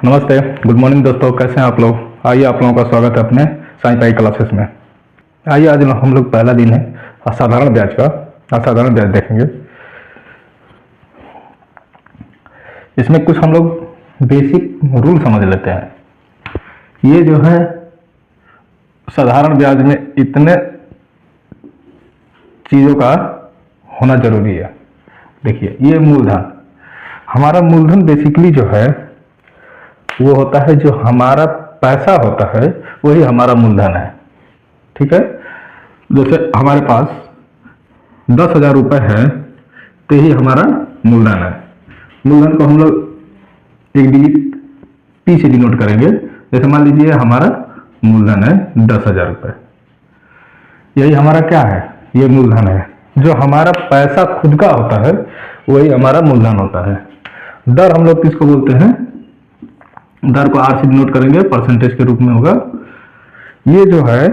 नमस्ते, good morning दोस्तों, कैसे हैं आप लोग। आइए आप लोगों का स्वागत है अपने साईं पाई क्लासेस में। आइए आज हम लोग पहला दिन है असाधारण ब्याज का। असाधारण ब्याज देखेंगे। इसमें कुछ हम लोग बेसिक रूल समझ लेते हैं। ये जो है साधारण ब्याज में इतने चीज़ों का होना जरूरी है। देखिए, ये मूलधन, हमारा मूलधन बेसिकली जो है वो होता है, जो हमारा पैसा होता है वही हमारा मूलधन है। ठीक है, जैसे हमारे पास 10,000 रुपये है तो यही हमारा मूलधन है। मूलधन को हम लोग एक डिजिट पी से डिनोट करेंगे। जैसे मान लीजिए हमारा मूलधन है 10,000 रुपये, यही हमारा क्या है, ये मूलधन है। जो हमारा पैसा खुद का होता है वही हमारा मूलधन होता है। दर हम लोग किसको बोलते हैं, दर को आर से डिनोट करेंगे, परसेंटेज के रूप में होगा। ये जो है,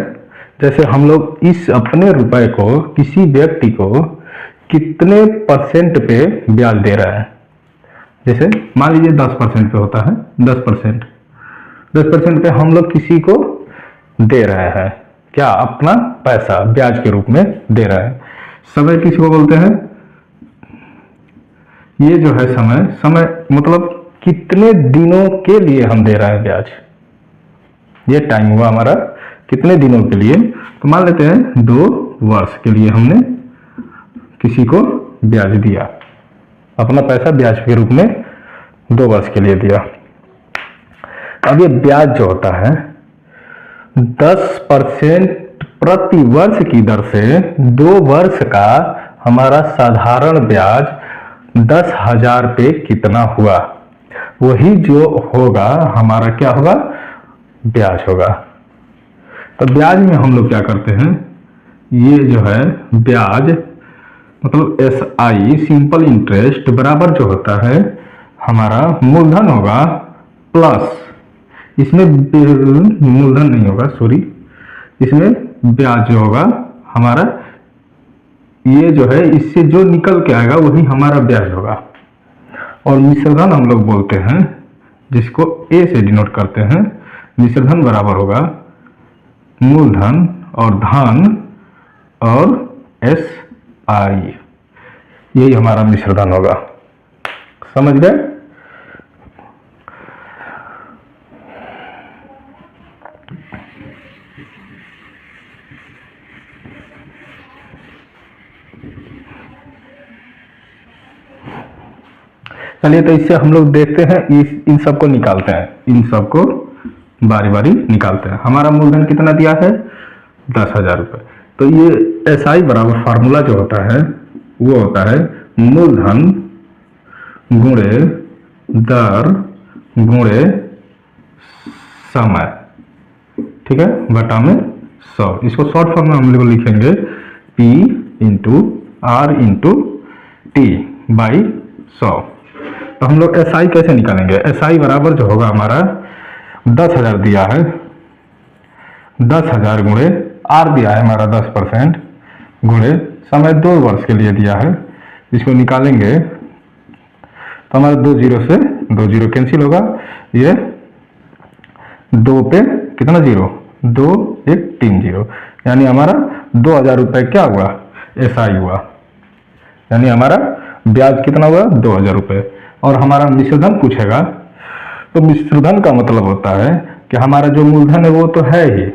जैसे हम लोग इस अपने रुपए को किसी व्यक्ति को कितने परसेंट पे ब्याज दे रहा है। जैसे मान लीजिए 10% पे होता है, 10% पे हम लोग किसी को दे रहे हैं, क्या, अपना पैसा ब्याज के रूप में दे रहा है। समय किसी को बोलते हैं, ये जो है समय मतलब कितने दिनों के लिए हम दे रहे हैं ब्याज। ये टाइम हुआ हमारा कितने दिनों के लिए। तो मान लेते हैं 2 वर्ष के लिए हमने किसी को ब्याज दिया, अपना पैसा ब्याज के रूप में 2 वर्ष के लिए दिया। अब ये ब्याज जो होता है 10% प्रति वर्ष की दर से 2 वर्ष का हमारा साधारण ब्याज 10,000 पे कितना हुआ, वही जो होगा हमारा क्या होगा, ब्याज होगा। तो ब्याज में हम लोग क्या करते हैं, ये जो है ब्याज मतलब SI सिंपल इंटरेस्ट बराबर जो होता है हमारा मूलधन होगा प्लस, इसमें मूलधन नहीं होगा, सॉरी, इसमें ब्याज जो होगा हमारा, ये जो है इससे जो निकल के आएगा वही हमारा ब्याज होगा। और मिश्रधन हम लोग बोलते हैं, जिसको A से डिनोट करते हैं। मिश्रधन बराबर होगा मूलधन और धन और SI, यही हमारा मिश्रधन होगा। समझ गए। चलिए, तो इससे हम लोग देखते हैं, इन सब को निकालते हैं, इन सब को बारी बारी निकालते हैं। हमारा मूलधन कितना दिया है, 10,000 रुपये। तो ये SI बराबर फार्मूला जो होता है वो होता है मूलधन गुणे दर गुणे समय, ठीक है, बटा में 100। इसको शॉर्ट फॉर्म में हम लोग लिखेंगे P into R into T by 100। तो हम लोग SI कैसे निकालेंगे, SI बराबर जो होगा हमारा 10,000 दिया है, 10,000 गुणे R दिया है हमारा 10% गुणे समय 2 वर्ष के लिए दिया है। इसको निकालेंगे तो हमारा 2 जीरो से 2 जीरो कैंसिल होगा। ये 2 पे कितना जीरो, 2 1 3 जीरो, यानी हमारा 2,000 रुपये क्या हुआ, SI हुआ, यानी हमारा ब्याज कितना हुआ, 2,000 रुपये। और हमारा मिश्रधन पूछेगा, तो मिश्रधन का मतलब होता है कि हमारा जो मूलधन है वो तो है ही,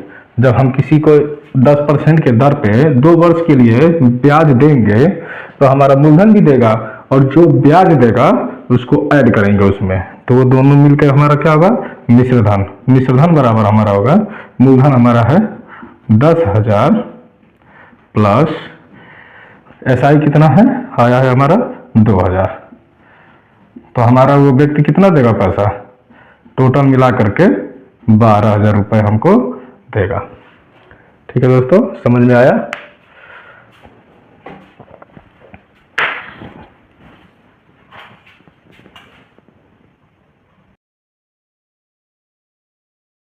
जब हम किसी को 10% के दर पे 2 वर्ष के लिए ब्याज देंगे तो हमारा मूलधन भी देगा, और जो ब्याज देगा उसको ऐड करेंगे उसमें, तो वो दोनों मिलकर हमारा क्या होगा, मिश्रधन। मिश्रधन बराबर हमारा होगा, मूलधन हमारा है 10,000 प्लस SI कितना है, आया है हमारा 2,000। तो हमारा वो व्यक्ति कितना देगा पैसा, टोटल मिला करके 12,000 रुपये हमको देगा। ठीक है दोस्तों, समझ में आया।